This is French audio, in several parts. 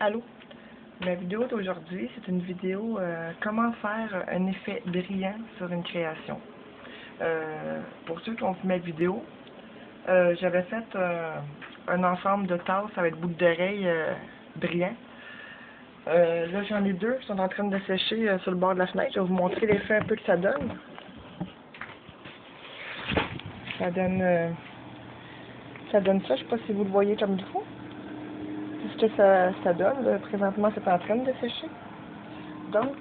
Allô? La vidéo d'aujourd'hui, c'est une vidéo comment faire un effet brillant sur une création. Pour ceux qui ont vu ma vidéo, j'avais fait un ensemble de tasses avec boucles d'oreilles brillants. Là, j'en ai deux qui sont en train de sécher sur le bord de la fenêtre. Je vais vous montrer l'effet un peu que ça donne. Ça donne ça, je sais pas si vous le voyez comme il faut. C'est ce que ça donne. Là, présentement, c'est en train de sécher. Donc,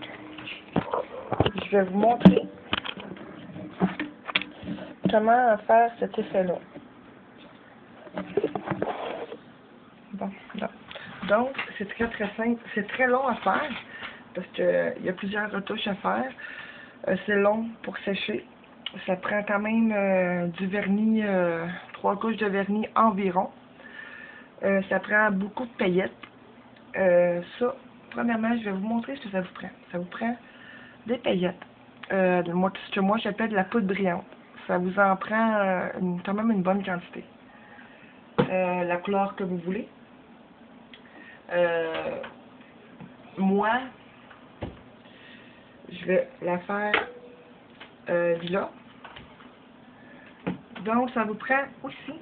je vais vous montrer comment faire cet effet-là. Bon, là. Donc, c'est très simple. C'est très long à faire parce qu'il y a plusieurs retouches à faire. C'est long pour sécher. Ça prend quand même du vernis, 3 couches de vernis environ. Ça prend beaucoup de paillettes. Ça, premièrement, je vais vous montrer ce que ça vous prend. Ça vous prend des paillettes. Ce que moi j'appelle de la poudre brillante. Ça vous en prend quand même une bonne quantité. La couleur que vous voulez. Moi, je vais la faire lilas. Donc, ça vous prend aussi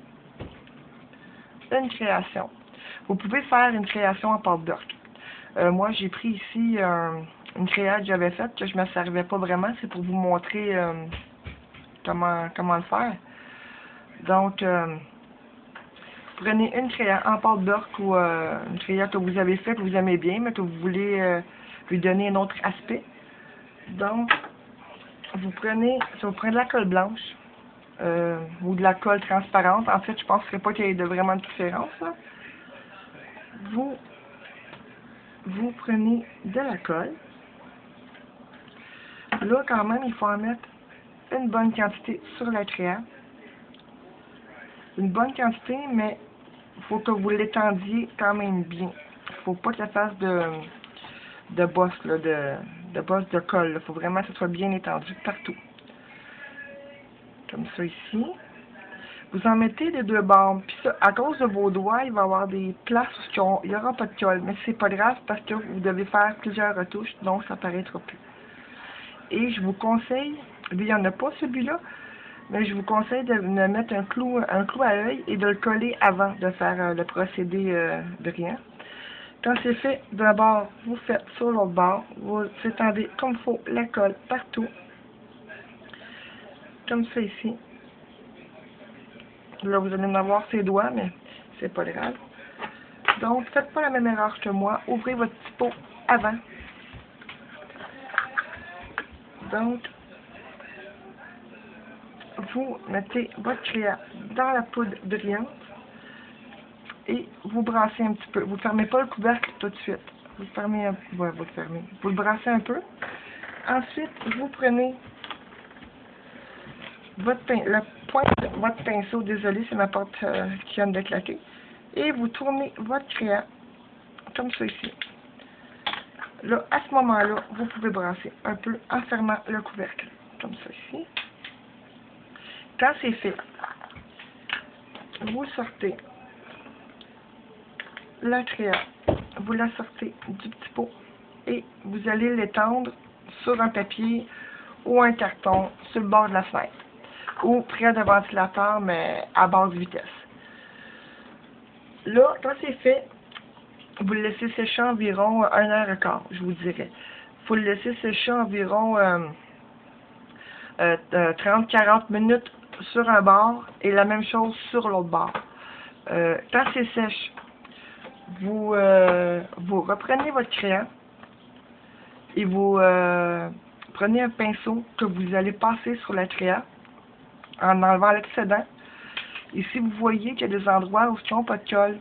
une création. Vous pouvez faire une création en pâte d'orque. Moi, j'ai pris ici une création que j'avais faite, que je ne me servais pas vraiment. C'est pour vous montrer comment le faire. Donc, prenez une création en pâte d'orque ou une création que vous avez faite, que vous aimez bien, mais que vous voulez lui donner un autre aspect. Donc, ça vous prenez de la colle blanche ou de la colle transparente. En fait, je ne penserais pas qu'il y ait vraiment de différence. Là. Vous prenez de la colle. Là, quand même, il faut en mettre une bonne quantité sur la création. Une bonne quantité, mais il faut que vous l'étendiez quand même bien. Il ne faut pas que ça fasse de bosse, là, de bosse de colle. Il faut vraiment que ça soit bien étendu partout. Comme ça ici. Vous en mettez des deux bords. Puis ça, à cause de vos doigts, il va y avoir des places où il n'y aura pas de colle. Mais c'est pas grave parce que vous devez faire plusieurs retouches, donc ça paraîtra plus. Et je vous conseille, il n'y en a pas celui-là, mais je vous conseille de mettre un clou à œil et de le coller avant de faire le procédé brillant. Quand c'est fait d'un bord, vous faites sur l'autre bord, vous étendez comme il faut la colle partout, comme ça ici. Là, vous allez en avoir ses doigts, mais c'est pas grave. Donc, faites pas la même erreur que moi. Ouvrez votre petit pot avant. Donc, vous mettez votre crayon dans la poudre brillante et vous brassez un petit peu. Vous ne fermez pas le couvercle tout de suite. Vous le fermez vous le fermez. Vous le brassez un peu. Ensuite, vous prenez la pointe de votre pinceau, désolé, c'est ma porte qui vient de claquer, et vous tournez votre crayon comme ça ici. Là, à ce moment-là, vous pouvez brasser un peu en fermant le couvercle, comme ça ici. Quand c'est fait, vous sortez la crayon, vous la sortez du petit pot et vous allez l'étendre sur un papier ou un carton sur le bord de la fenêtre ou près d'un ventilateur, mais à basse vitesse. Là, quand c'est fait, vous le laissez sécher environ 1h15, je vous dirais. Il faut le laisser sécher environ 30-40 minutes sur un bord et la même chose sur l'autre bord. Quand c'est sèche, vous reprenez votre crayon et vous prenez un pinceau que vous allez passer sur la crayon en enlevant l'excédent. Ici, vous voyez qu'il y a des endroits où ils n'ont pas de colle.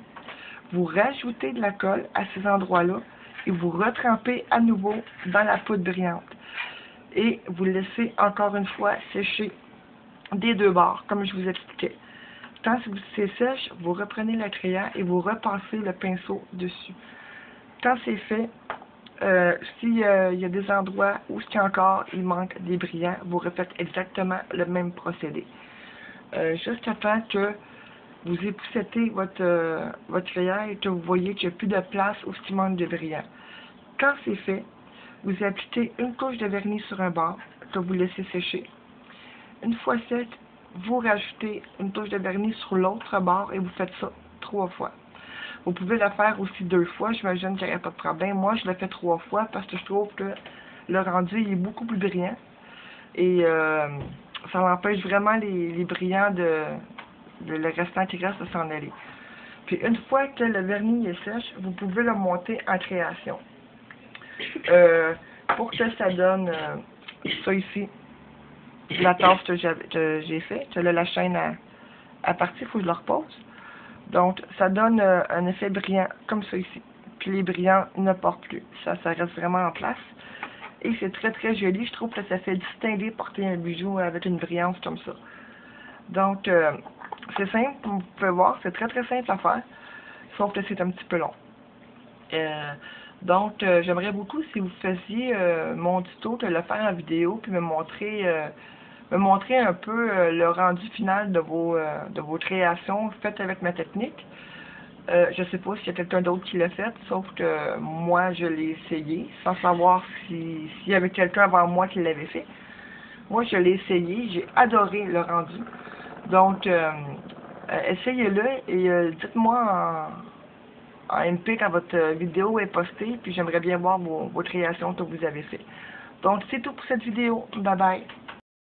Vous rajoutez de la colle à ces endroits-là et vous retrempez à nouveau dans la poudre brillante. Et vous laissez encore une fois sécher des deux bords, comme je vous expliquais. Quand c'est sèche, vous reprenez la crayon et vous repassez le pinceau dessus. Quand c'est fait, s'il y a des endroits où il manque des brillants, vous refaites exactement le même procédé. Jusqu'à temps que vous époussetez votre cuillère et que vous voyez qu'il n'y a plus de place où il manque de brillant. Quand c'est fait, vous appliquez une couche de vernis sur un bord que vous laissez sécher. Une fois sec, vous rajoutez une touche de vernis sur l'autre bord et vous faites ça 3 fois. Vous pouvez le faire aussi 2 fois, j'imagine qu'il n'y aurait pas de problème. Moi, je le fais 3 fois parce que je trouve que le rendu il est beaucoup plus brillant. Et ça empêche vraiment les brillants le restant qui reste de s'en aller. Puis une fois que le vernis est sèche, vous pouvez le monter en création. Pour que ça donne ça ici, la tasse que j'ai fait, que là, la chaîne à partir, il faut que je la repose. Donc, ça donne un effet brillant comme ça ici. Puis les brillants ne portent plus. Ça reste vraiment en place. Et c'est très très joli. Je trouve que ça fait distinguer porter un bijou avec une brillance comme ça. Donc, c'est simple, comme vous pouvez voir, c'est très très simple à faire. Sauf que c'est un petit peu long. Donc, j'aimerais beaucoup si vous faisiez mon tuto, de le faire en vidéo, puis me montrer un peu le rendu final de vos créations faites avec ma technique. Je ne sais pas s'il y a quelqu'un d'autre qui l'a fait, sauf que moi, je l'ai essayé, sans savoir s'il y avait quelqu'un avant moi qui l'avait fait. Moi, je l'ai essayé, j'ai adoré le rendu. Donc, essayez-le et dites-moi en MP quand votre vidéo est postée, puis j'aimerais bien voir vos créations que vous avez faites. Donc, c'est tout pour cette vidéo. Bye bye!